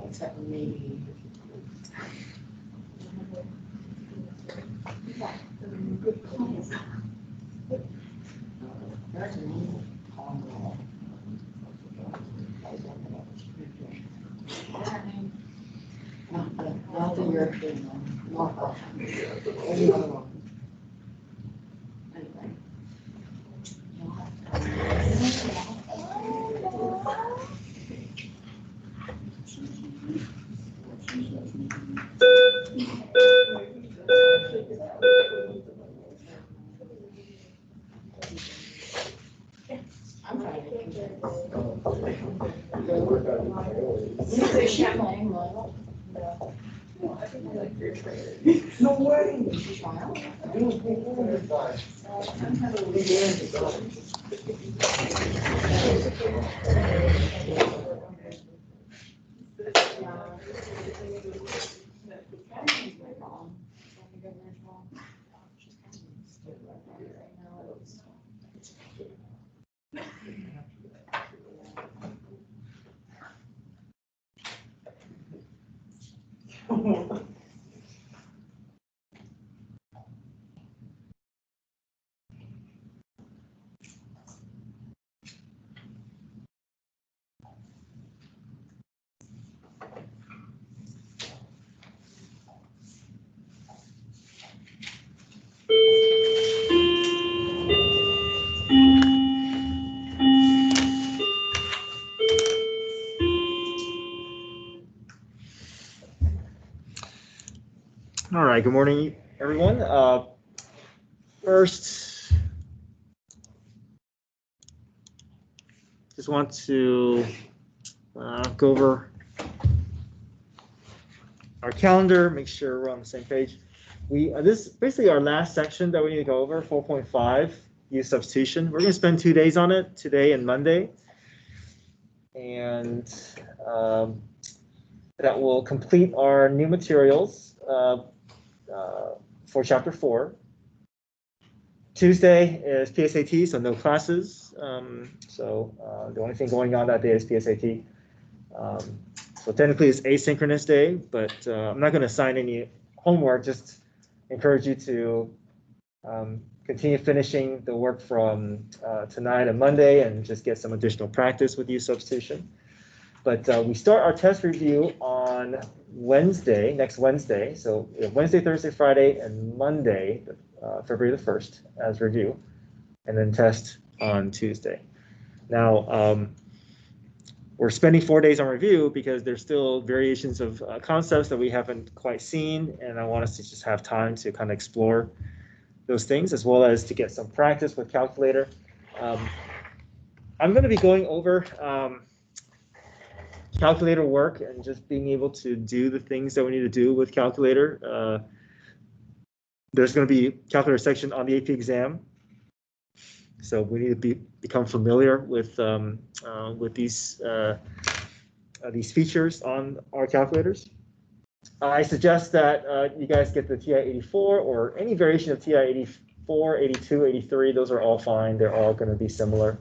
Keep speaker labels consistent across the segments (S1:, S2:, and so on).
S1: Except maybe. Not the European one, not any other one. Anyway. I'm trying to think. No way.
S2: All right, good morning, everyone. First, just want to go over our calendar, make sure we're on the same page. This is basically our last section that we need to go over, 4.5, U-Substitution. We're going to spend 2 days on it, today and Monday. And that will complete our new materials for chapter 4. Tuesday is PSAT, so no classes. The only thing going on that day is PSAT. So technically it's asynchronous day, but I'm not going to assign any homework, just encourage you to continue finishing the work from tonight and Monday and just get some additional practice with U-Substitution. But we start our test review on Wednesday, next Wednesday. So Wednesday, Thursday, Friday, and Monday, February the 1st as review, and then test on Tuesday. Now, we're spending 4 days on review because there's still variations of concepts that we haven't quite seen, and I want us to just have time to kind of explore those things, as well as to get some practice with calculator. I'm going to be going over calculator work and just being able to do the things that we need to do with calculator. There's going to be calculator section on the AP exam, so we need to become familiar with these features on our calculators. I suggest that you guys get the TI-84 or any variation of TI-84, 82, 83. Those are all fine. They're all going to be similar.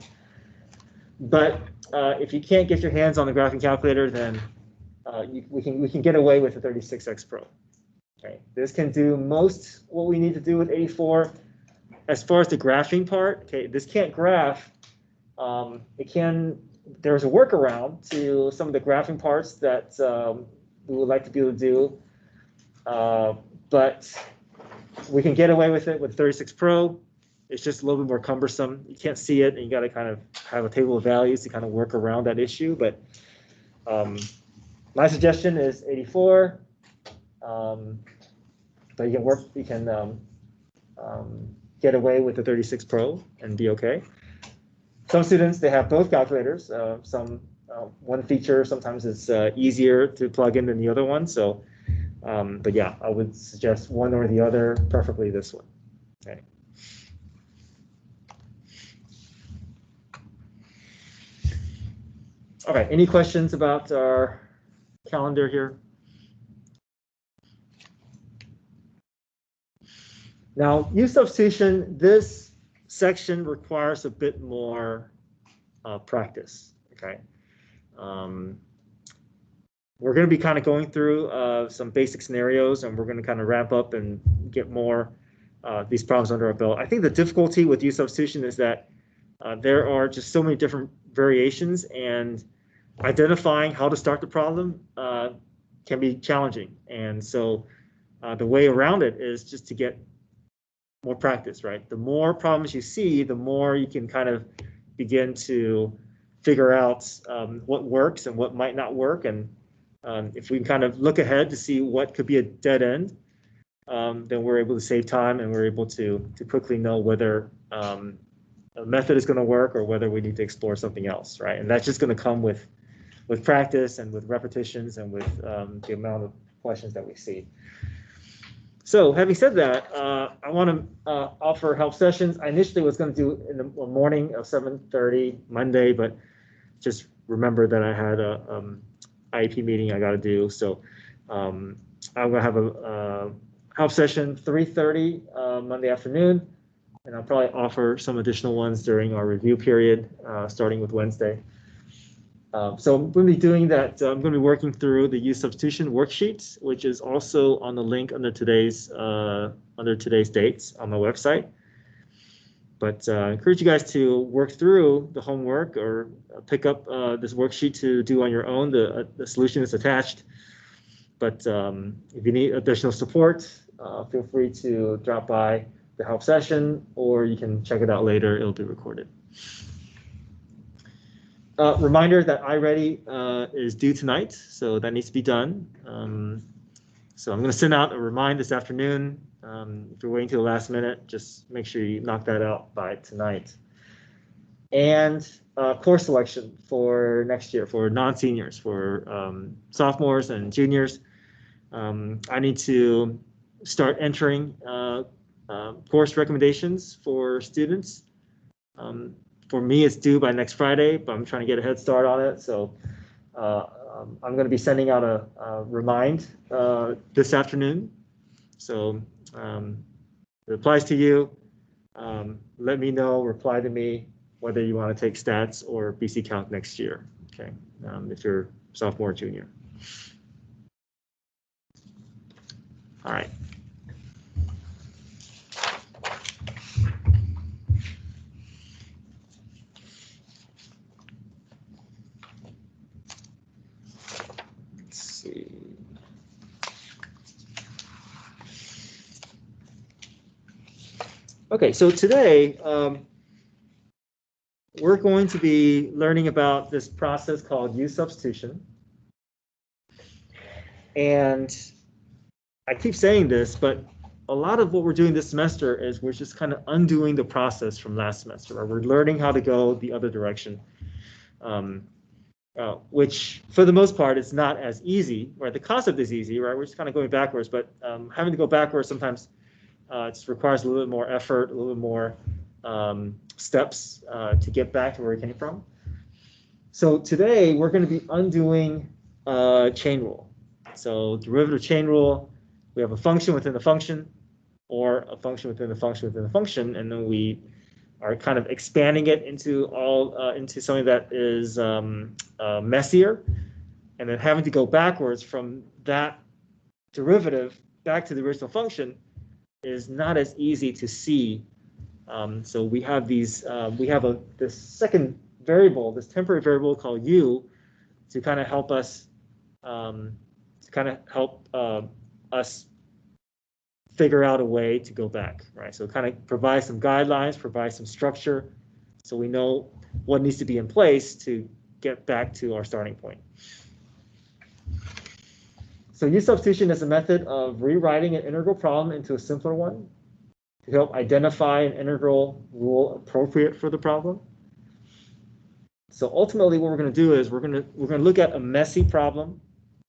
S2: But if you can't get your hands on the graphing calculator, then we can get away with the 36X Pro. Okay, this can do most what we need to do with 84. As far as the graphing part, okay, this can't graph. There's a workaround to some of the graphing parts that we would like to be able to do, but we can get away with it with 36 Pro. It's just a little bit more cumbersome. You can't see it, and you got to kind of have a table of values to kind of work around that issue. But my suggestion is 84. But you can get away with the 36 Pro and be okay. Some students, they have both calculators. One feature sometimes is easier to plug in than the other one. So, but yeah, I would suggest one or the other, preferably this one. Okay. All right, any questions about our calendar here? Now, U-Substitution, this section requires a bit more practice. Okay. We're going to be kind of going through some basic scenarios, and we're going to kind of wrap up and get more these problems under our belt. I think the difficulty with U-Substitution is that there are just so many different variations, and identifying how to start the problem can be challenging. And so the way around it is just to get more practice, right? The more problems you see, the more you can kind of begin to figure out what works and what might not work. And if we can kind of look ahead to see what could be a dead end, then we're able to save time, and we're able to quickly know whether a method is going to work or whether we need to explore something else, right? And that's just going to come with practice and with repetitions and with the amount of questions that we see. So having said that, I want to offer help sessions. I initially was going to do in the morning of 7:30 Monday, but just remember that I had a IEP meeting I got to do. So I'm going to have a help session 3:30 Monday afternoon, and I'll probably offer some additional ones during our review period, starting with Wednesday. So I'm going to be doing that. I'm going to be working through the U-Substitution worksheet, which is also on the link under today's dates on my website. But I encourage you guys to work through the homework or pick up this worksheet to do on your own. The solution is attached. But if you need additional support, feel free to drop by the help session, or you can check it out later. It'll be recorded. Reminder that iReady is due tonight, so that needs to be done. So I'm going to send out a reminder this afternoon. If you're waiting till the last minute, just make sure you knock that out by tonight. And course selection for next year for non-seniors, for sophomores and juniors. I need to start entering course recommendations for students. For me, it's due by next Friday, but I'm trying to get a head start on it. So I'm going to be sending out a remind this afternoon. So it applies to you. Let me know, reply to me whether you want to take stats or BC Calc next year. Okay, if you're sophomore or junior. All right. Okay, so today we're going to be learning about this process called U-Substitution. And I keep saying this, but a lot of what we're doing this semester is we're just kind of undoing the process from last semester, or we're learning how to go the other direction, which for the most part is not as easy, right? The concept is easy, right? We're just kind of going backwards, but having to go backwards sometimes it just requires a little bit more effort, a little bit more steps to get back to where we came from. So today we're going to be undoing chain rule. So derivative chain rule, we have a function within the function, or a function within the function within the function, and then we are kind of expanding it into into something that is messier, and then having to go backwards from that derivative back to the original function is not as easy to see. So we have these, this second variable, this temporary variable called u, to kind of help us, us figure out a way to go back, right? So kind of provide some guidelines, provide some structure, so we know what needs to be in place to get back to our starting point. So U-Substitution is a method of rewriting an integral problem into a simpler one to help identify an integral rule appropriate for the problem. So ultimately what we're going to do is we're going to look at a messy problem,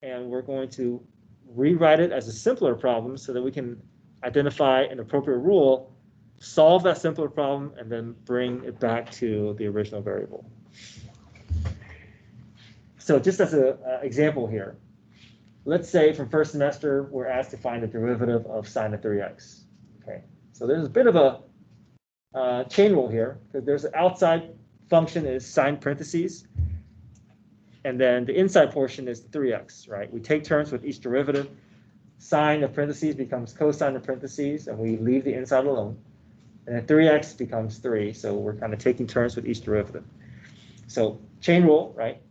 S2: and we're going to rewrite it as a simpler problem so that we can identify an appropriate rule, solve that simpler problem, and then bring it back to the original variable. So just as an example here, let's say from first semester, we're asked to find the derivative of sine of 3x. Okay, so there's a bit of a chain rule here, because there's an outside function is sine parentheses, and then the inside portion is 3x, right? We take turns with each derivative. Sine of parentheses becomes cosine of parentheses, and we leave the inside alone. And then 3x becomes 3, so we're kind of taking turns with each derivative. So chain rule, right?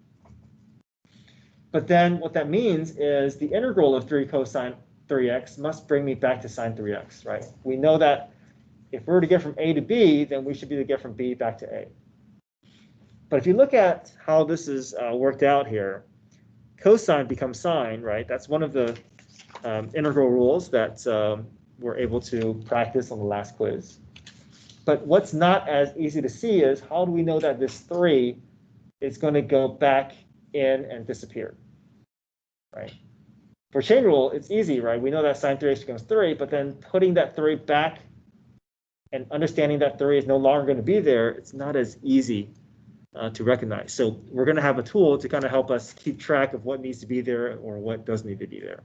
S2: But then what that means is the integral of 3 cosine 3x must bring me back to sine 3x, right? We know that if we're to get from A to B, then we should be able to get from B back to A. But if you look at how this is worked out here, cosine becomes sine, right? That's one of the integral rules that we're able to practice on the last quiz. But what's not as easy to see is how do we know that this 3 is going to go back in and disappear, right? For chain rule, it's easy, right? We know that sine 3x becomes 3, but then putting that 3 back and understanding that 3 is no longer going to be there, it's not as easy to recognize. So we're going to have a tool to kind of help us keep track of what needs to be there or what doesn't need to be there.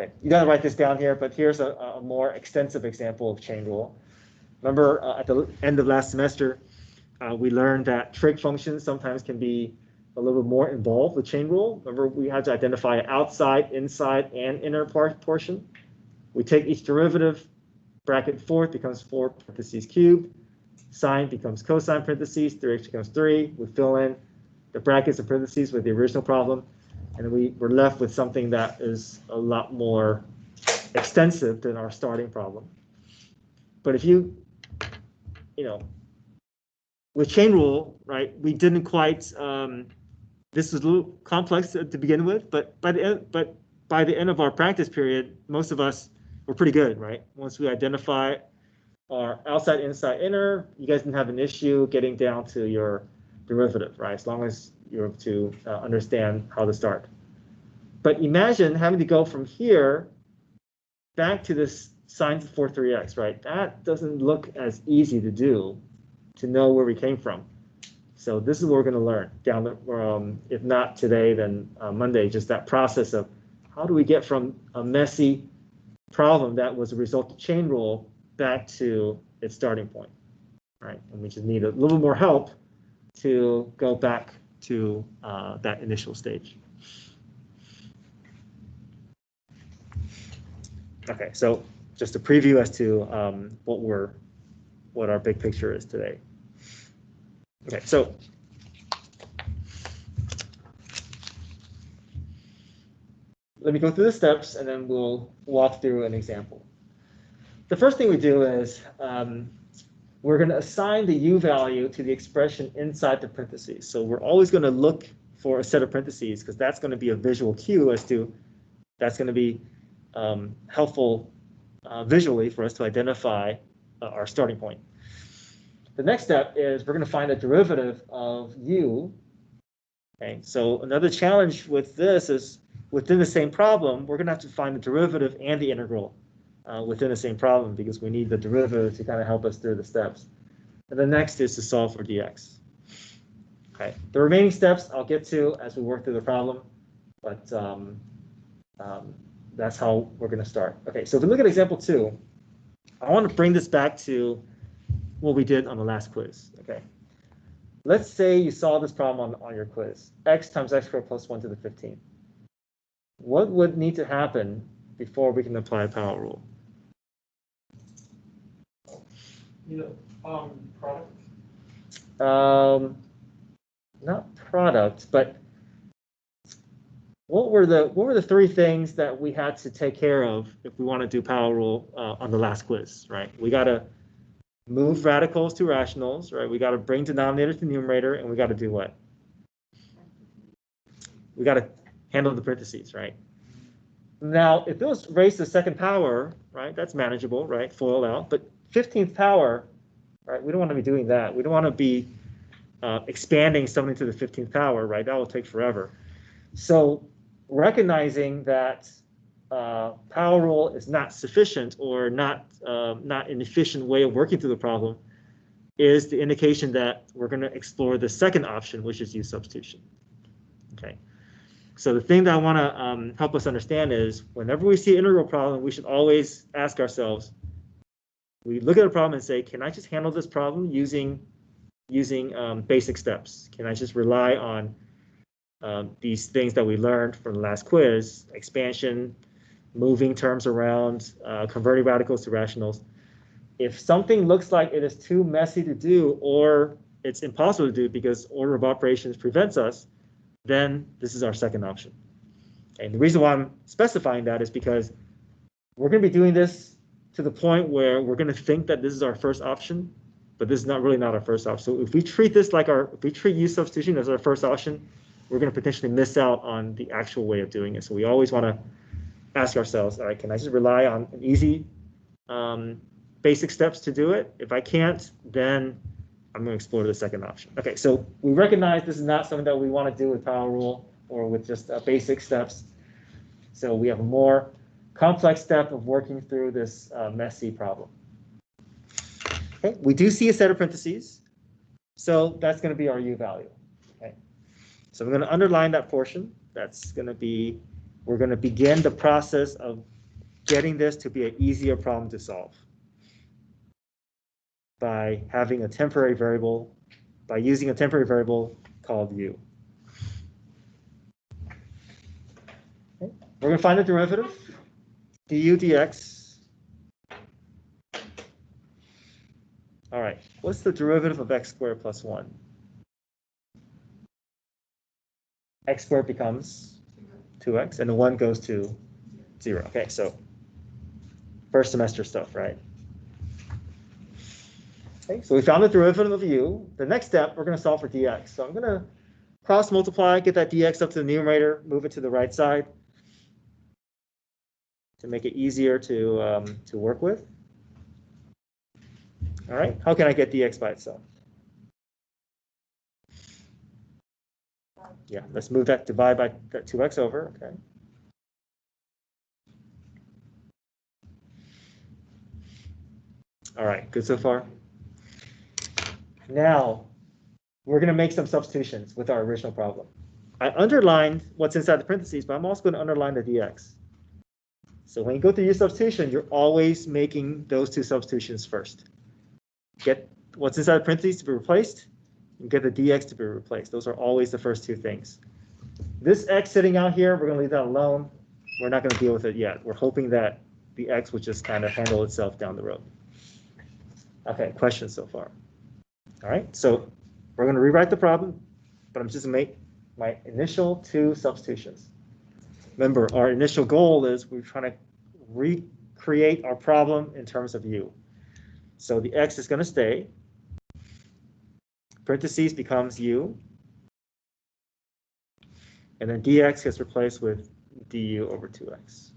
S2: Okay, you got to write this down here, but here's a more extensive example of chain rule. Remember at the end of last semester, we learned that trig functions sometimes can be a little bit more involved with chain rule. Remember, we had to identify outside, inside, and inner portion. We take each derivative, bracket fourth becomes 4 parentheses cubed, sine becomes cosine parentheses, 3x becomes 3. We fill in the brackets and parentheses with the original problem, and then we're left with something that is a lot more extensive than our starting problem. But if you with chain rule, right, we didn't quite, this was a little complex to begin with, but by the end of our practice period, most of us were pretty good, right? Once we identify our outside, inside, inner, you guys didn't have an issue getting down to your derivative, right? As long as you're able to understand how to start. But imagine having to go from here back to this sine 4 3x, right? That doesn't look as easy to do, to know where we came from. So this is what we're going to learn down the, if not today, then Monday, just that process of how do we get from a messy problem that was a result of chain rule back to its starting point, right? And we just need a little more help to go back to that initial stage. Okay, so just a preview as to what our big picture is today. Okay, so let me go through the steps and then we'll walk through an example. The first thing we do is we're going to assign the u value to the expression inside the parentheses. So we're always going to look for a set of parentheses because that's going to be a visual cue as to that's going to be helpful visually for us to identify our starting point. The next step is we're going to find the derivative of u. Okay, so another challenge with this is within the same problem, we're going to have to find the derivative and the integral within the same problem because we need the derivative to kind of help us through the steps. And the next is to solve for dx. Okay, the remaining steps I'll get to as we work through the problem, but that's how we're going to start. Okay, so if we look at example 2, I want to bring this back to what we did on the last quiz. Okay, let's say you solve this problem on your quiz, x times x squared plus 1 to the 15th. What would need to happen before we can apply a power rule?
S1: Product.
S2: Not product, but what were the 3 things that we had to take care of if we want to do power rule on the last quiz, right? We got to move radicals to rationals, right? We got to bring denominator to numerator, and we got to do what? We got to handle the parentheses, right? Now, if it was raised to the second power, right, that's manageable, right? FOIL out. But 15th power, right? We don't want to be doing that. We don't want to be expanding something to the 15th power, right? That will take forever. So recognizing that power rule is not sufficient or not an efficient way of working through the problem is the indication that we're going to explore the second option, which is U-Substitution. Okay. So the thing that I want to help us understand is whenever we see an integral problem, we should always ask ourselves, We look at a problem and say, can I just handle this problem using basic steps? Can I just rely on these things that we learned from the last quiz, expansion, moving terms around, converting radicals to rationals? If something looks like it is too messy to do, or it's impossible to do because order of operations prevents us, then this is our second option. And the reason why I'm specifying that is because we're going to be doing this to the point where we're going to think that this is our first option, but this is not our first option. So if we treat this like if we treat U-substitution as our first option, we're going to potentially miss out on the actual way of doing it. So we always want to ask ourselves, all right, can I just rely on an easy basic steps to do it? If I can't, then I'm going to explore the second option. Okay, so we recognize this is not something that we want to do with power rule or with just basic steps. So we have a more complex step of working through this messy problem. Okay, we do see a set of parentheses, so that's going to be our U value. Okay, so we're going to underline that portion. That's going to be, we're going to begin the process of getting this to be an easier problem to solve by having a temporary variable, by using a temporary variable called U. Okay. We're going to find the derivative, du dx. All right, what's the derivative of x squared plus 1? X squared becomes 2x, and the 1 goes to 0. Okay, so first semester stuff, right? Okay, so we found the derivative of u. The next step, we're going to solve for dx. So I'm going to cross multiply, get that dx up to the numerator, move it to the right side to make it easier to work with. All right, how can I get dx by itself? Yeah, let's move that, divide by that 2x over, okay. All right, good so far? Now, we're going to make some substitutions with our original problem. I underlined what's inside the parentheses, but I'm also going to underline the dx. So when you go through U-substitution, you're always making those two substitutions first. Get what's inside the parentheses to be replaced, and get the dx to be replaced. Those are always the first two things. This x sitting out here, we're going to leave that alone. We're not going to deal with it yet. We're hoping that the x would just kind of handle itself down the road. Okay, questions so far? All right, so we're going to rewrite the problem, but I'm just going to make my initial two substitutions. Remember, our initial goal is we're trying to recreate our problem in terms of u. So the x is going to stay. Parentheses becomes u. And then dx gets replaced with du over 2x.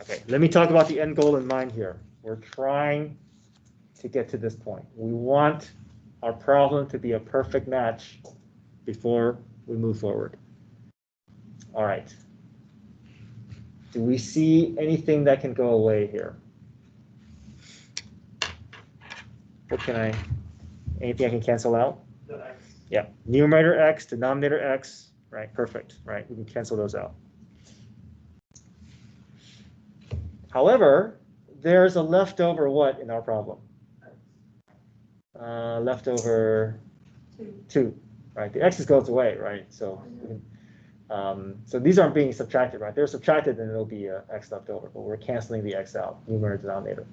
S2: Okay, let me talk about the end goal in mind here. We're trying to get to this point. We want our problem to be a perfect match before we move forward. All right. Do we see anything that can go away here? What can anything I can cancel out?
S1: The x.
S2: Yeah, numerator x, denominator x, right, perfect, right, we can cancel those out. However, there's a leftover what in our problem? Leftover 2, right? The x's goes away, right? So, so these aren't being subtracted, right? They're subtracted, and it'll be x left over, but we're canceling the x out, numerator, denominator.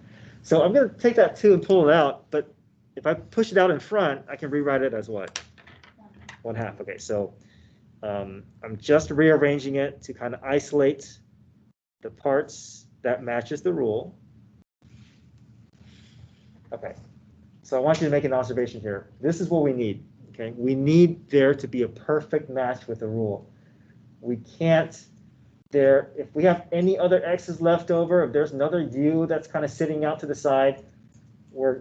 S2: So I'm going to take that 2 and pull it out, but if I push it out in front, I can rewrite it as what? 1/2. Okay, so I'm just rearranging it to kind of isolate the parts that matches the rule. Okay, so I want you to make an observation here. This is what we need, okay? We need there to be a perfect match with the rule. We can't, if we have any other x's left over, if there's another u that's kind of sitting out to the side, we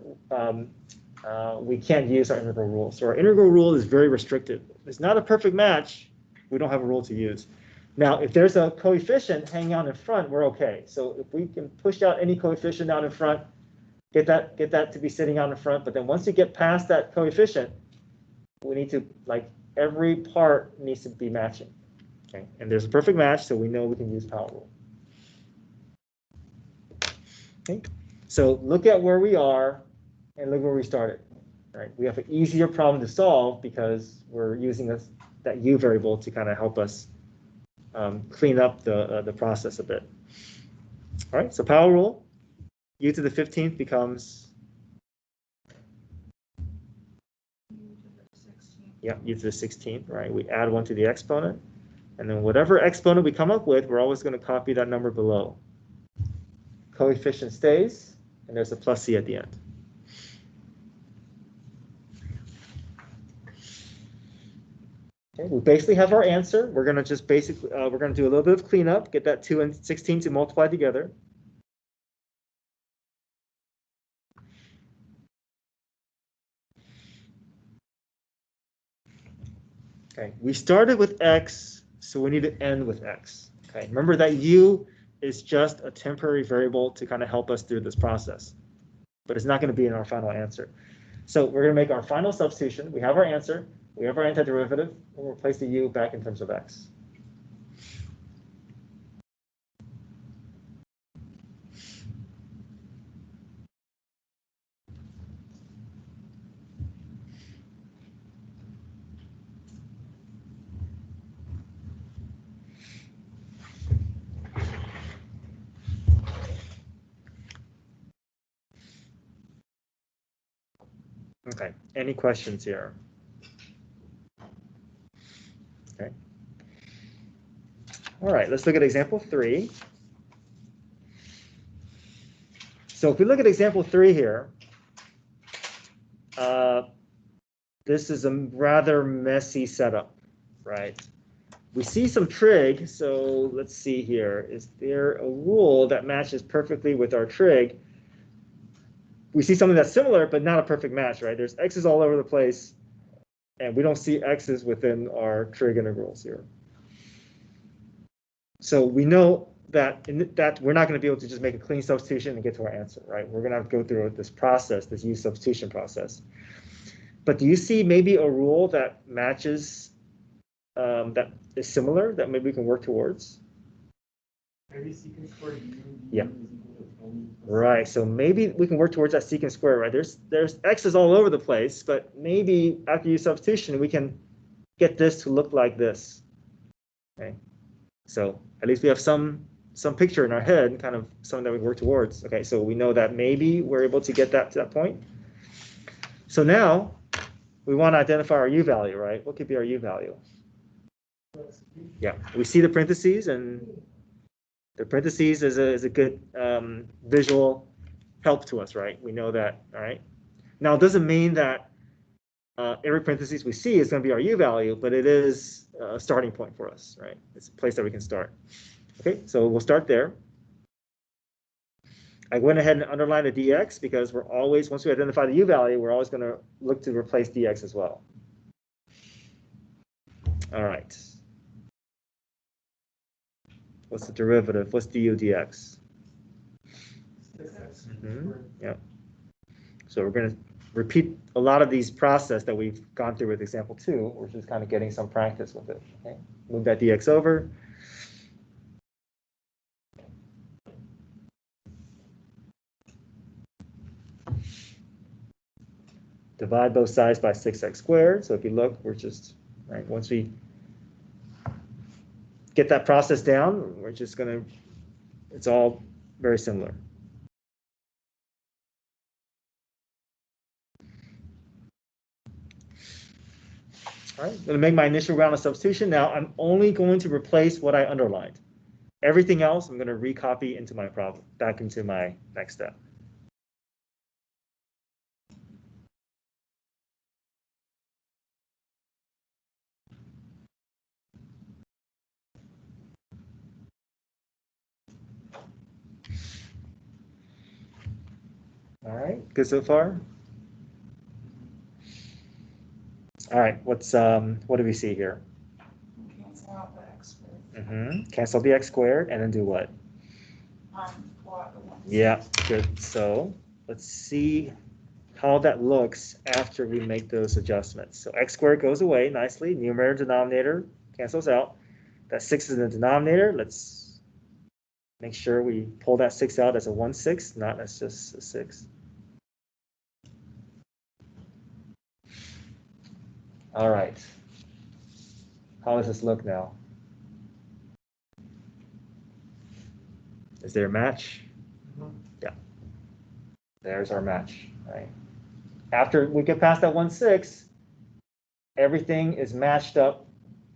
S2: can't use our integral rule. So our integral rule is very restricted. It's not a perfect match. We don't have a rule to use. Now, if there's a coefficient hanging out in front, we're okay. So if we can push out any coefficient out in front, get that to be sitting out in front. But then once you get past that coefficient, we need to, like, every part needs to be matching. Okay, and there's a perfect match, so we know we can use power rule. Okay, so look at where we are and look where we started. Right, we have an easier problem to solve because we're using that U variable to kind of help us clean up the process a bit. All right, so power rule, U to the 15th becomes, yeah, U to the 16th, right? We add 1 to the exponent, and then whatever exponent we come up with, we're always going to copy that number below. Coefficient stays, and there's a plus C at the end. Okay, we basically have our answer. We're going to just basically, we're going to do a little bit of cleanup, get that 2 and 16 to multiply together. Okay, we started with X, so we need to end with X. Okay, remember that U is just a temporary variable to kind of help us through this process, but it's not going to be in our final answer. So we're going to make our final substitution. We have our answer. We have our antiderivative. We'll replace the U back in terms of X. Okay, any questions here? Okay. All right, let's look at example 3. So if we look at example 3 here, this is a rather messy setup, right? We see some trig, so let's see here. Is there a rule that matches perfectly with our trig? We see something that's similar, but not a perfect match, right? There's x's all over the place, and we don't see x's within our trig integrals here. So we know that we're not going to be able to just make a clean substitution and get to our answer, right? We're going to have to go through this process, this U-substitution process. But do you see maybe a rule that matches, that is similar, that maybe we can work towards?
S1: Maybe secant squared U.
S2: Yeah. Right, so maybe we can work towards that secant square, right? There's x's all over the place, but maybe after U-substitution, we can get this to look like this. Okay, so at least we have some picture in our head, kind of something that we work towards. Okay, so we know that maybe we're able to get that to that point. So now we want to identify our U value, right? What could be our U value? Yeah, we see the parentheses, and the parentheses is a good visual help to us, right? We know that, all right? Now, it doesn't mean that every parentheses we see is going to be our U value, but it is a starting point for us, right? It's a place that we can start. Okay, so we'll start there. I went ahead and underlined a dx because we're always, once we identify the U value, we're always going to look to replace dx as well. All right. What's the derivative? What's du dx? Yeah. So we're going to repeat a lot of these processes that we've gone through with example 2. We're just kind of getting some practice with it. Okay. Move that dx over. Divide both sides by 6x squared. So if you look, we're just, right, once we get that process down, we're just going to, it's all very similar. All right, I'm going to make my initial round of substitution. Now I'm only going to replace what I underlined. Everything else I'm going to recopy into my problem, back into my next step. All right, good so far? All right, what do we see here?
S1: Cancel out the x squared.
S2: Cancel the x squared and then do what?
S1: Pull out the 1.
S2: Yeah, good. So let's see how that looks after we make those adjustments. So x squared goes away nicely. Numerator, denominator cancels out. That 6 is in the denominator. Let's make sure we pull that 6 out as a 1/6, not as just a 6. All right. How does this look now? Is there a match? Yeah. There's our match, right? After we get past that 1/6, everything is matched up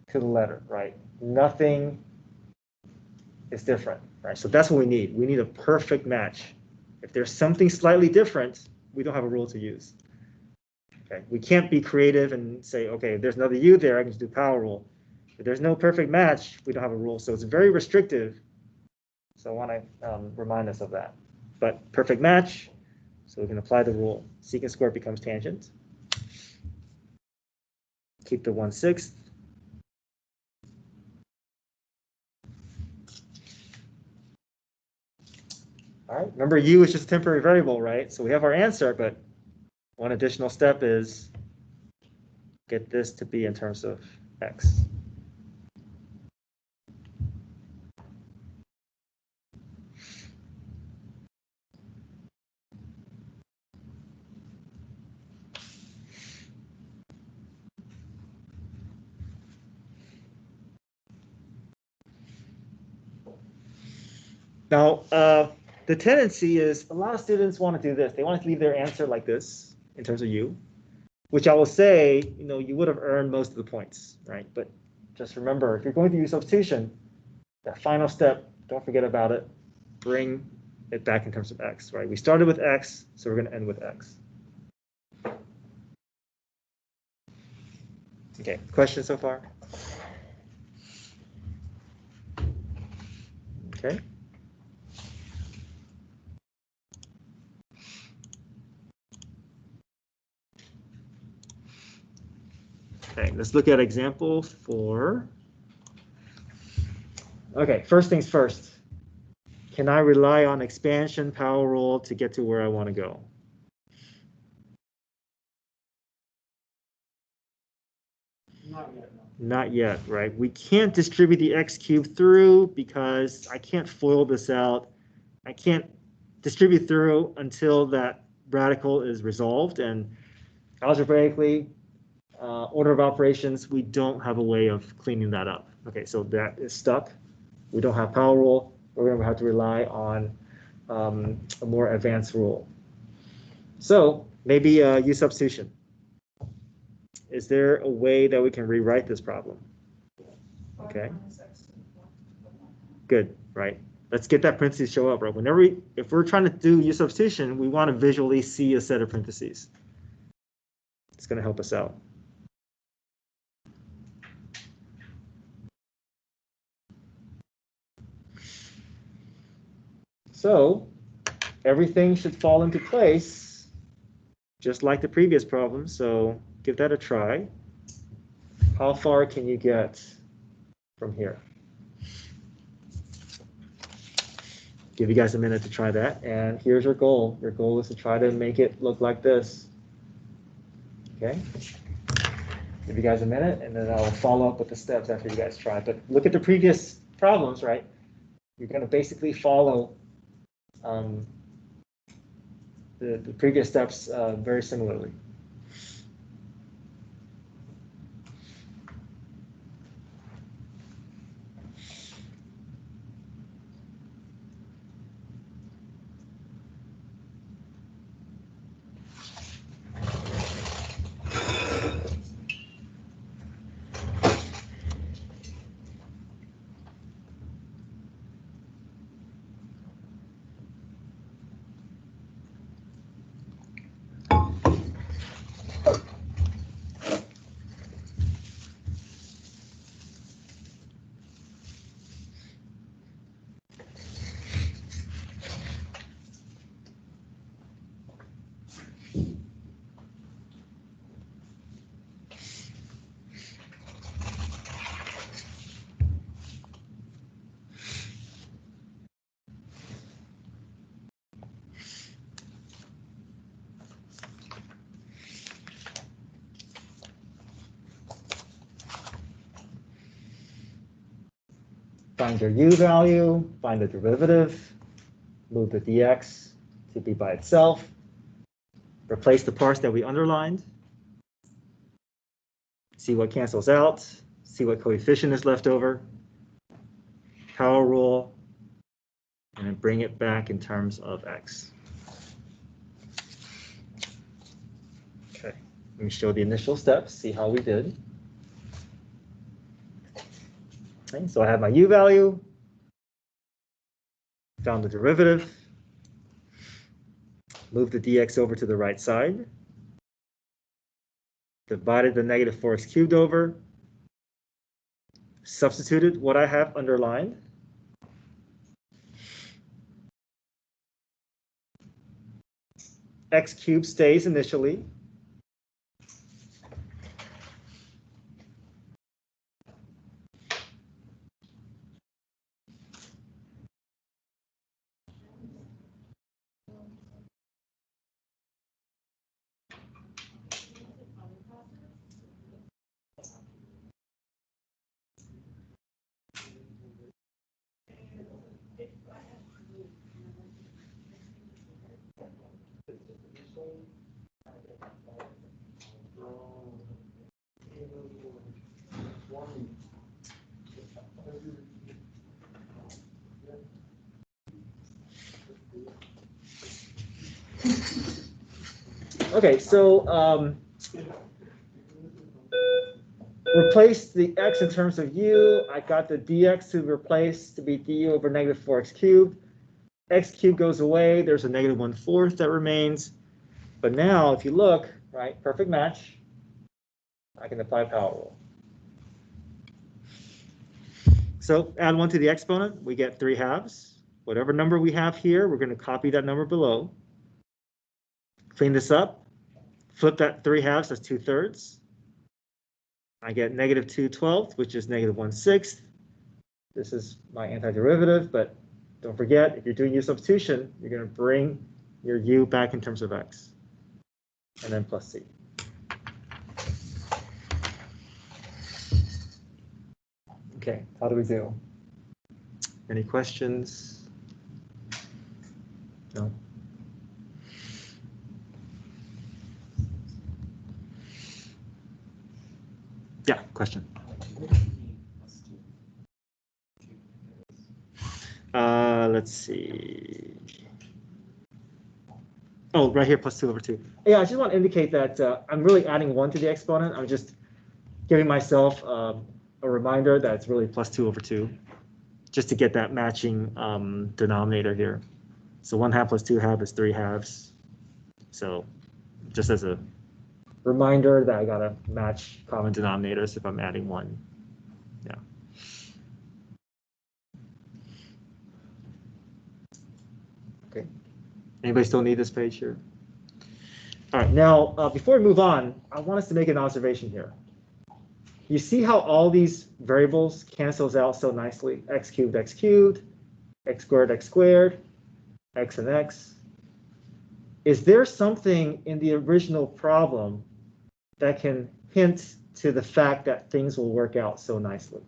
S2: to the letter, right? Nothing is different, right? So that's what we need. We need a perfect match. If there's something slightly different, we don't have a rule to use. Okay, we can't be creative and say, okay, if there's another U there, I can just do power rule. If there's no perfect match, we don't have a rule. So it's very restrictive. So I want to remind us of that. But perfect match, so we can apply the rule. Secant squared becomes tangent. Keep the 1/6. All right, remember U is just a temporary variable, right? So we have our answer, but one additional step is get this to be in terms of X. Now, the tendency is a lot of students want to do this. They want to leave their answer like this in terms of U, which I will say, you would have earned most of the points, right? But just remember, if you're going to use substitution, that final step, don't forget about it. Bring it back in terms of X, right? We started with X, so we're going to end with X. Okay, questions so far? Okay. Okay, let's look at example 4. Okay, first things first. Can I rely on expansion power rule to get to where I want to go?
S1: Not yet, no.
S2: Not yet, right? We can't distribute the x cubed through because I can't FOIL this out. I can't distribute through until that radical is resolved. And algebraically, order of operations, we don't have a way of cleaning that up. Okay, so that is stuck. We don't have power rule. We're going to have to rely on a more advanced rule. So maybe U-substitution. Is there a way that we can rewrite this problem? Okay. Good, right? Let's get that parentheses show up, right? If we're trying to do U-substitution, we want to visually see a set of parentheses. It's going to help us out. So everything should fall into place, just like the previous problem. So give that a try. How far can you get from here? Give you guys a minute to try that. And here's your goal. Your goal is to try to make it look like this. Okay? Give you guys a minute, and then I'll follow up with the steps after you guys try. But look at the previous problems, right? You're going to basically follow the previous steps very similarly. find your u value, find the derivative, move the dx to be by itself, replace the parts that we underlined, see what cancels out, see what coefficient is left over, power rule, and then bring it back in terms of x. Okay, let me show the initial steps, see how we did. Okay, so I have my u value, found the derivative, moved the dx over to the right side, divided the negative 4x cubed over, substituted what I have underlined, x cubed stays initially, okay, so replace the x in terms of u. I got the dx to replace to be du over negative 4x cubed. X cubed goes away. There's a negative 1/4 that remains. But now, if you look, right, perfect match, I can apply power rule. So add 1 to the exponent, we get 3/2. Whatever number we have here, we're going to copy that number below. Clean this up. Flip that 3/2, that's 2/3. I get negative 2/12, which is negative 1/6. This is my antiderivative, but don't forget, if you're doing U-substitution, you're going to bring your u back in terms of x, and then plus c. Okay, how do we do? Any questions? No? Yeah, question. Let's see. Oh, right here, plus 2 over 2. Yeah, I just want to indicate that I'm really adding 1 to the exponent. I'm just giving myself a reminder that it's really plus 2 over 2, just to get that matching denominator here. So 1/2 plus 2/2 is 3/2. So just as a reminder that I gotta match common denominators if I'm adding 1. Yeah. Okay. Anybody still need this page here? All right. Now, before we move on, I want us to make an observation here. You see how all these variables cancels out so nicely? X cubed, x squared, x and x. Is there something in the original problem that can hint to the fact that things will work out so nicely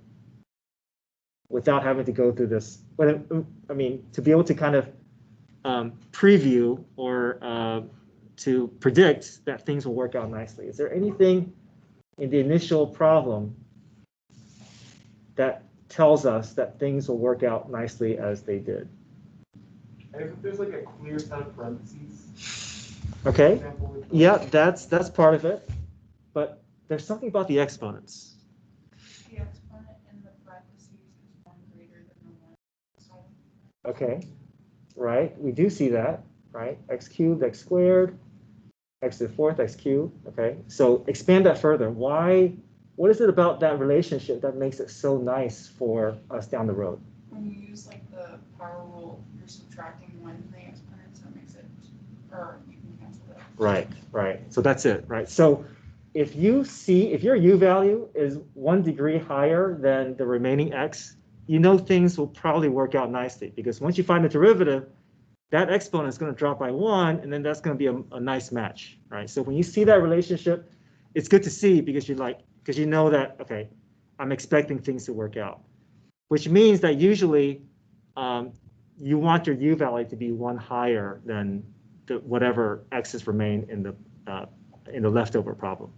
S2: without having to go through this? But I mean, to be able to kind of preview or to predict that things will work out nicely. Is there anything in the initial problem that tells us that things will work out nicely as they did?
S3: If there's like a clear set of parentheses.
S2: Okay. Yeah, that's part of it. But there's something about the exponents.
S1: The exponent in the parentheses is 1 greater than the 1.
S2: Okay. Right. We do see that. Right. X cubed, x squared, x to the 4th, x cubed. Okay. So expand that further. Why? What is it about that relationship that makes it so nice for us down the road?
S1: When you use like the power rule, you're subtracting 1 from the exponent, so it makes it, or you can cancel that.
S2: Right. Right. So that's it. Right. So if your u value is 1 degree higher than the remaining x, you know things will probably work out nicely, because once you find the derivative, that exponent is going to drop by 1, and then that's going to be a nice match, right? So when you see that relationship, it's good to see, because you know that, okay, I'm expecting things to work out. which means that usually you want your U value to be one higher than whatever x's remain in the leftover problem.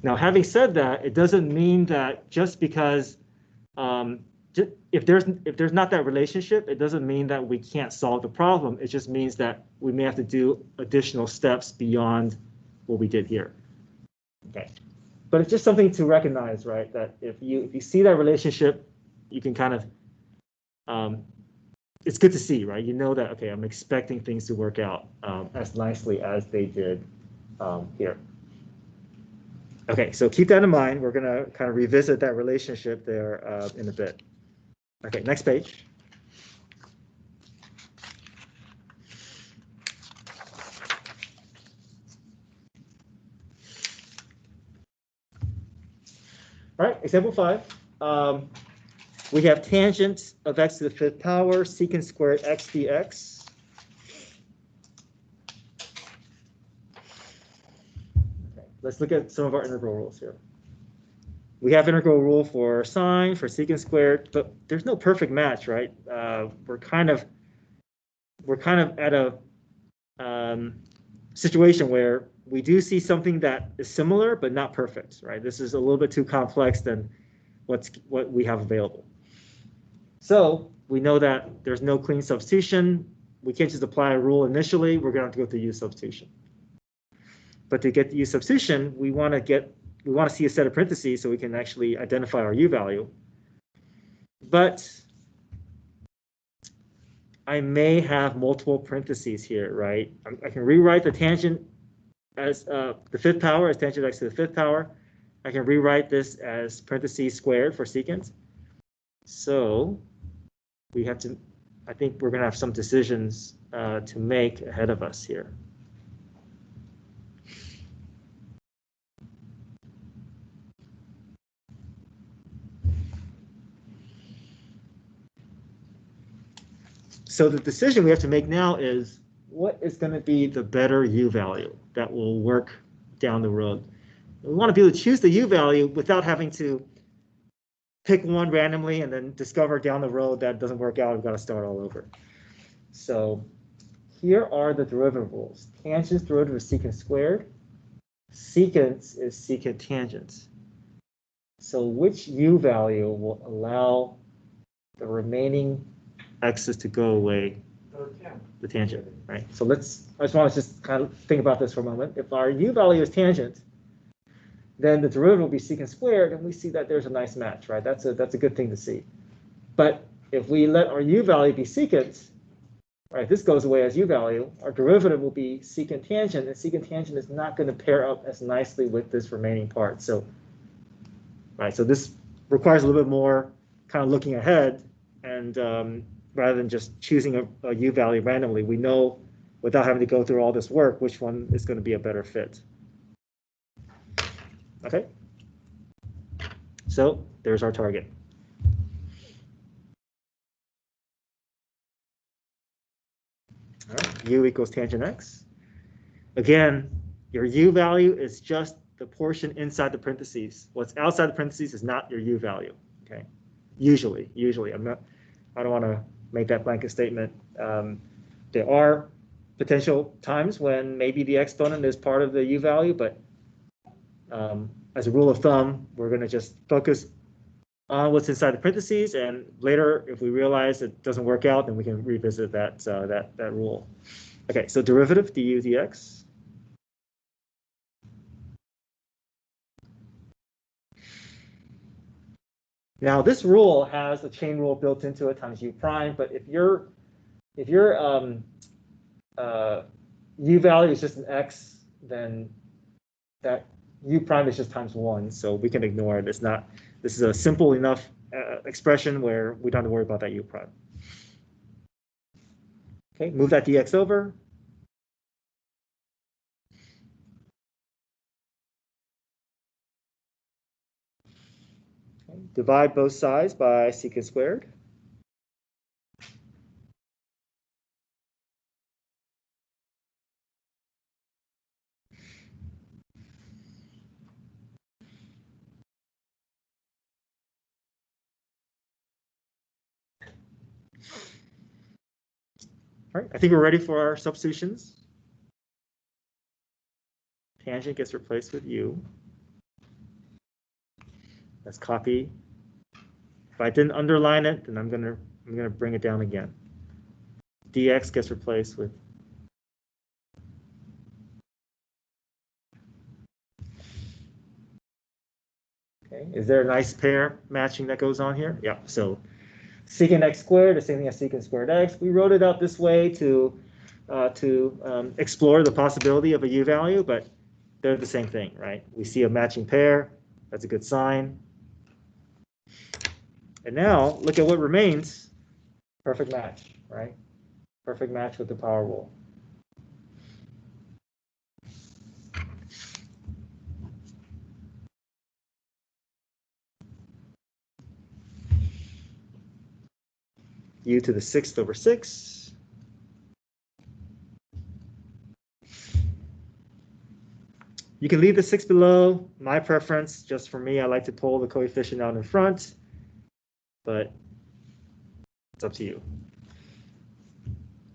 S2: Now, having said that, it doesn't mean that just because if there's not that relationship, it doesn't mean that we can't solve the problem. It just means that we may have to do additional steps beyond what we did here. Okay, but it's just something to recognize, right? That if you see that relationship, you can kind of it's good to see, right? You know that, okay, I'm expecting things to work out as nicely as they did here. Okay, so keep that in mind. We're going to kind of revisit that relationship there in a bit. Okay, next page. All right, example 5. We have tangent of x to the 5th power, secant squared x dx. Okay, let's look at some of our integral rules here. We have integral rule for sine, for secant squared, but there's no perfect match, right? We're kind of at a situation where we do see something that is similar but not perfect, right? This is a little bit too complex than what we have available. So we know that there's no clean substitution. We can't just apply a rule initially. We're going to have to go through U-substitution. But to get the U-substitution, we want to see a set of parentheses so we can actually identify our U value. But I may have multiple parentheses here, right? I can rewrite the tangent as the 5th power as tangent x to the 5th power. I can rewrite this as parentheses squared for secant. So we have to, I think we're going to have some decisions to make ahead of us here. So the decision we have to make now is what is going to be the better U value that will work down the road. We want to be able to choose the U value without having to pick one randomly and then discover down the road that doesn't work out. We've got to start all over. So here are the derivative rules. Tangent's derivative is secant squared. Secant is secant tangent. So which U value will allow the remaining x's to go away? The tangent, right? So I just want to just kind of think about this for a moment. If our U value is tangent, then the derivative will be secant squared, and we see that there's a nice match, right? That's a good thing to see. But if we let our U value be secant, right, this goes away as U value, our derivative will be secant tangent, and secant tangent is not going to pair up as nicely with this remaining part. So, right, so this requires a little bit more kind of looking ahead, and rather than just choosing a U value randomly, we know without having to go through all this work which one is going to be a better fit. Okay, so there's our target. All right, U equals tangent x. Again, your U value is just the portion inside the parentheses. What's outside the parentheses is not your U value. Okay, usually, I don't want to make that blanket statement. There are potential times when maybe the exponent is part of the U value, but as a rule of thumb, we're going to just focus on what's inside the parentheses, and later, if we realize it doesn't work out, then we can revisit that rule. Okay, so derivative du dx. Now this rule has a chain rule built into it times u prime, but if your U value is just an x, then that U prime is just times 1, so we can ignore it. It's not, this is a simple enough expression where we don't have to worry about that U prime. Okay, move that dx over. Okay, divide both sides by secant squared. All right, I think we're ready for our substitutions. Tangent gets replaced with u. Let's copy. If I didn't underline it, then I'm gonna bring it down again. Dx gets replaced with okay. Is there a nice pair matching that goes on here? Yeah. So secant x squared, the same thing as secant squared x. We wrote it out this way to explore the possibility of a u value, but they're the same thing, right? We see a matching pair. That's a good sign. And now look at what remains. Perfect match, right? Perfect match with the power rule. U to the 6th over 6. You can leave the 6 below. My preference, just for me, I like to pull the coefficient out in front, but it's up to you.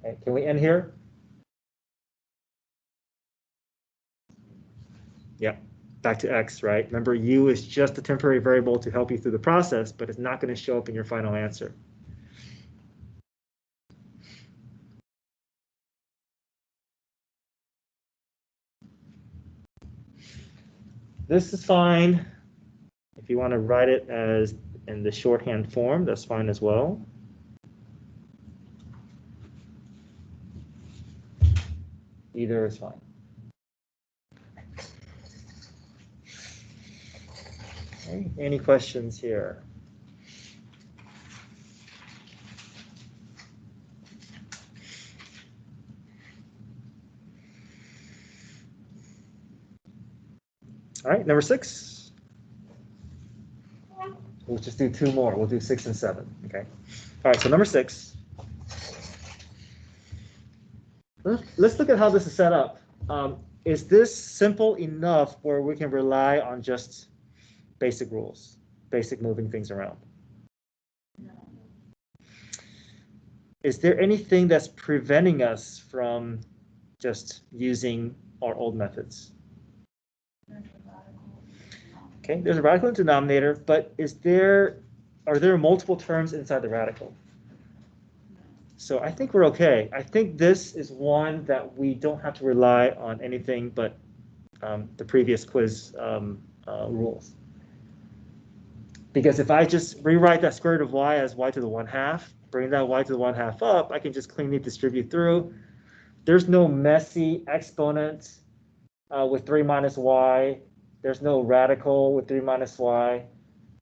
S2: Okay, can we end here? Yeah, back to x, right? Remember, u is just a temporary variable to help you through the process, but it's not going to show up in your final answer. This is fine. If you want to write it as in the shorthand form, that's fine as well. Either is fine. Okay, any questions here? All right, number 6. We'll just do 2 more. We'll do 6 and 7. Okay. All right, so number 6. Let's look at how this is set up. Is this simple enough where we can rely on just basic rules, basic moving things around?
S1: No.
S2: Is there anything that's preventing us from just using our old methods? Okay, there's a radical in the denominator, but are there multiple terms inside the radical? So I think we're okay. I think this is one that we don't have to rely on anything but the previous quiz rules. Because if I just rewrite that square root of y as y to the 1/2, bring that y to the 1/2 up, I can just cleanly distribute through. There's no messy exponent with 3 minus y. There's no radical with 3 minus y.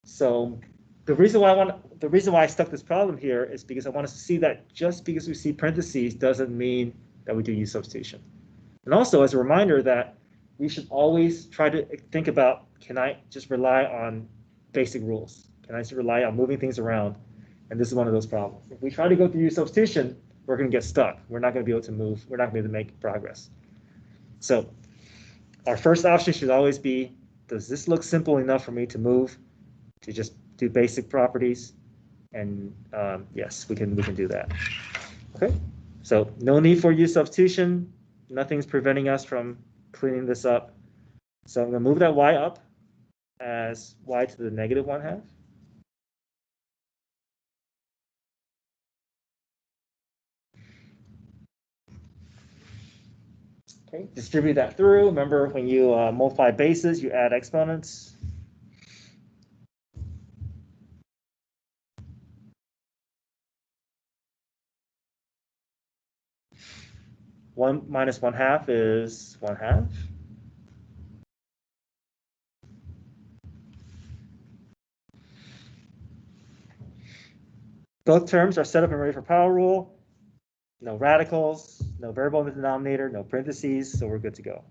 S2: So the reason why I stuck this problem here is because I want us to see that just because we see parentheses doesn't mean that we do U-substitution. And also as a reminder that we should always try to think about, can I just rely on basic rules? Can I just rely on moving things around? And this is one of those problems. If we try to go through U-substitution, we're going to get stuck. We're not going to be able to move. We're not going to be able to make progress. So our first option should always be, does this look simple enough for me to move, to just do basic properties? And yes, we can do that. Okay, so no need for U-substitution. Nothing's preventing us from cleaning this up. So I'm going to move that y up as y to the negative 1/2. Okay, distribute that through. Remember, when you multiply bases, you add exponents. One minus 1/2 is 1/2. Both terms are set up and ready for power rule. No radicals, no variable in the denominator, no parentheses, so we're good to go.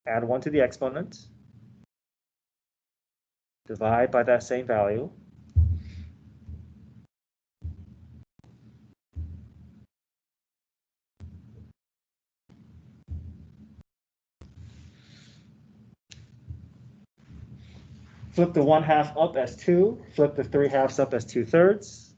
S2: Add 1 to the exponent. Divide by that same value. Flip the 1/2 up as 2, flip the 3/2 up as 2/3.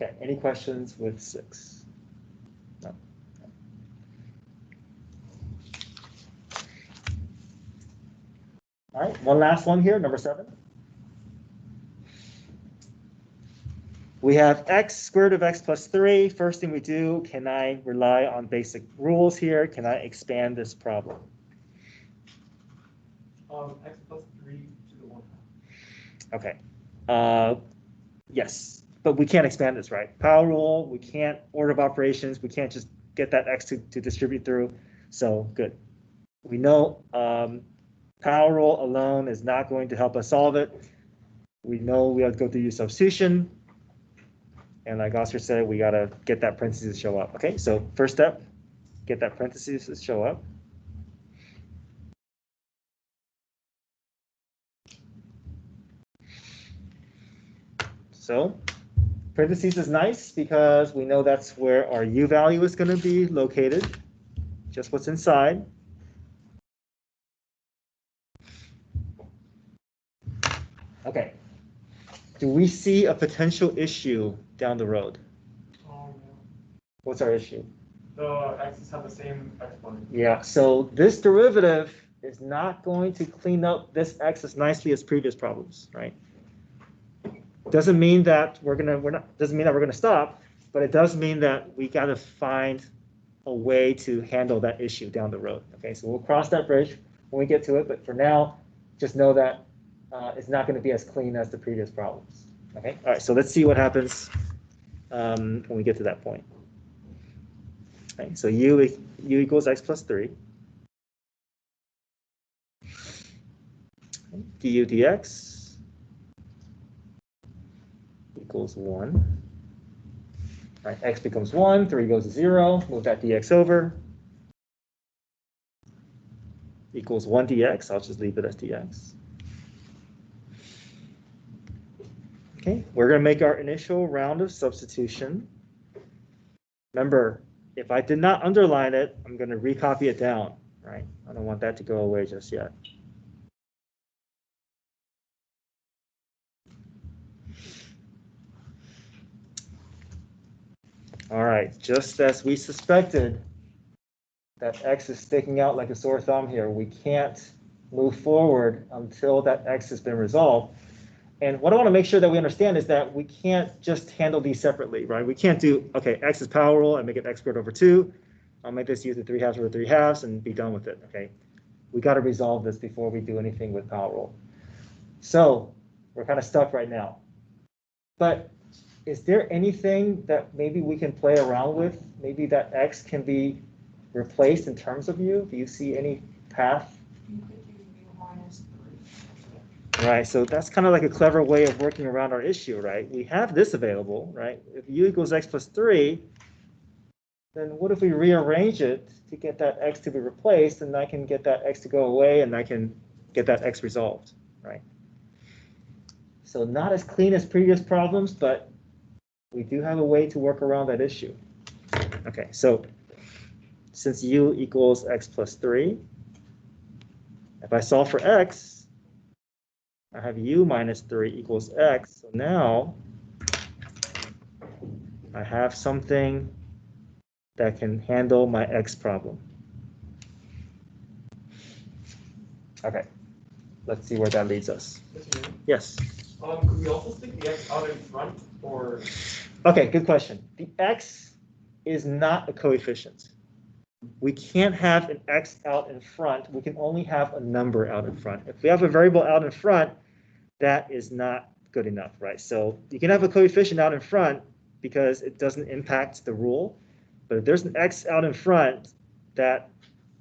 S2: Okay, any questions with 6? No. All right, one last one here, number 7. We have x squared of x plus 3. First thing we do, can I rely on basic rules here? Can I expand this problem?
S3: X plus 3 to the 1 half.
S2: Okay. Yes, but we can't expand this, right? Power rule, we can't order of operations. We can't just get that x to distribute through. So good. We know power rule alone is not going to help us solve it. We know we have to go through U-Substitution. And like Oscar said, we got to get that parentheses to show up. Okay, so first step, get that parentheses to show up. So parentheses is nice because we know that's where our u value is going to be located, just what's inside. Okay. Do we see a potential issue down the road?
S3: Oh, yeah.
S2: What's our issue?
S3: The x's have the same exponent.
S2: Yeah, so this derivative is not going to clean up this x as nicely as previous problems, right? Doesn't mean that doesn't mean that we're gonna stop, but it does mean that we gotta find a way to handle that issue down the road. Okay, so we'll cross that bridge when we get to it, but for now, just know that it's not going to be as clean as the previous problems. Okay, all right, so let's see what happens when we get to that point. Okay, so u equals x plus 3. Du dx equals 1. All right, x becomes 1, 3 goes to 0, move that dx over. Equals 1 dx, I'll just leave it as dx. Okay, we're going to make our initial round of substitution. Remember, if I did not underline it, I'm going to recopy it down, right? I don't want that to go away just yet. All right, just as we suspected that x is sticking out like a sore thumb here, we can't move forward until that x has been resolved. And what I want to make sure that we understand is that we can't just handle these separately, right? We can't do, okay, x is power rule and make it x squared over 2. I'll make this u to 3 halves over 3 halves and be done with it, okay? We got to resolve this before we do anything with power rule. So we're kind of stuck right now. But is there anything that maybe we can play around with? Maybe that x can be replaced in terms of u? Do you see any path?
S1: You could do u minus 3.
S2: Right, so that's kind of like a clever way of working around our issue, right? We have this available, right? If u equals x plus 3, then what if we rearrange it to get that x to be replaced, and I can get that x to go away, and I can get that x resolved, right? So not as clean as previous problems, but we do have a way to work around that issue. Okay, so since u equals x plus 3, if I solve for x, I have u minus 3 equals x. So now I have something that can handle my x problem. Okay, let's see where that leads us. Yes?
S3: Could we also stick the x out in front, or?
S2: Okay, good question. The x is not a coefficient. We can't have an x out in front. We can only have a number out in front. If we have a variable out in front, that is not good enough, right? So you can have a coefficient out in front because it doesn't impact the rule. But if there's an x out in front, that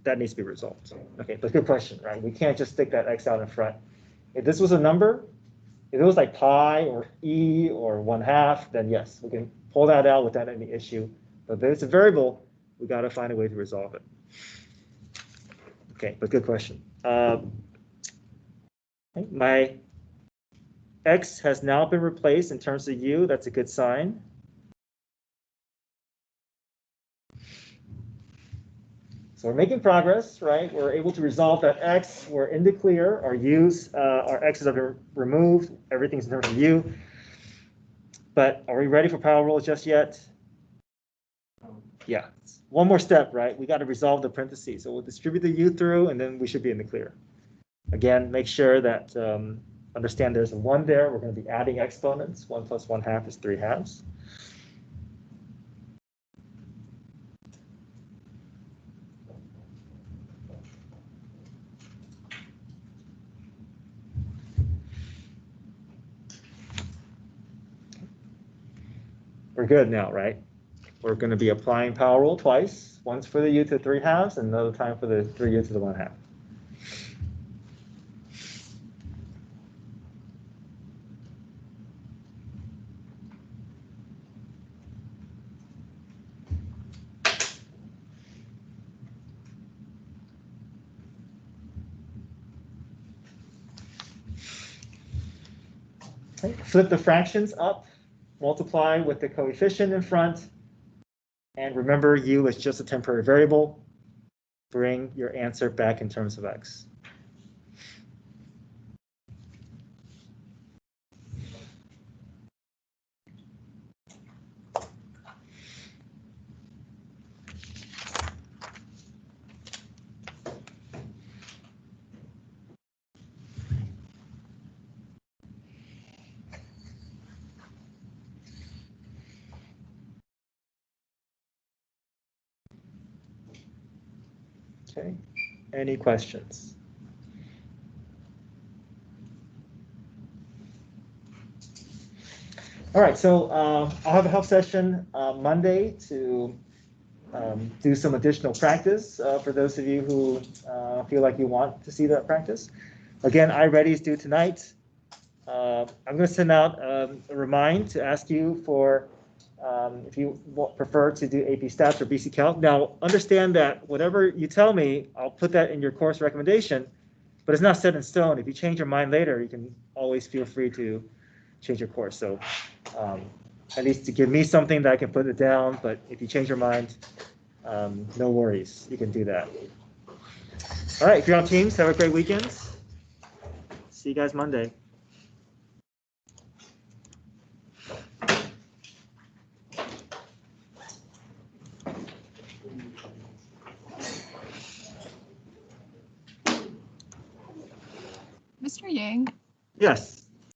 S2: needs to be resolved. Okay, but good question, right? We can't just stick that x out in front. If this was a number, if it was like pi or e or 1/2, then yes, we can pull that out without any issue. But if it's a variable, we got to find a way to resolve it. Okay, but good question. My x has now been replaced in terms of u. That's a good sign. So we're making progress, right? We're able to resolve that x. We're in the clear. Our x's have been removed. Everything's in terms of u. But are we ready for power rules just yet? Yeah, one more step, right? We got to resolve the parentheses. So we'll distribute the U through and then we should be in the clear. Again, make sure that understand there's a 1 there. We're going to be adding exponents. 1 plus 1/2 is 3/2. We're good now, right? We're going to be applying power rule twice. Once for the U to the 3/2 and another time for the 3U to the 1/2. Okay. Flip the fractions up, multiply with the coefficient in front, and remember U is just a temporary variable. Bring your answer back in terms of X. Okay, any questions? All right, so I'll have a help session Monday to do some additional practice for those of you who feel like you want to see that practice. Again, iReady is due tonight. I'm going to send out a remind to ask you for if you prefer to do AP Stats or BC Calc. Now, understand that whatever you tell me, I'll put that in your course recommendation, but it's not set in stone. If you change your mind later, you can always feel free to change your course. So at least to give me something that I can put it down, but if you change your mind, no worries, you can do that. All right, if you're on Teams, have a great weekend. See you guys Monday.
S4: Mr. Yang,
S2: Yes.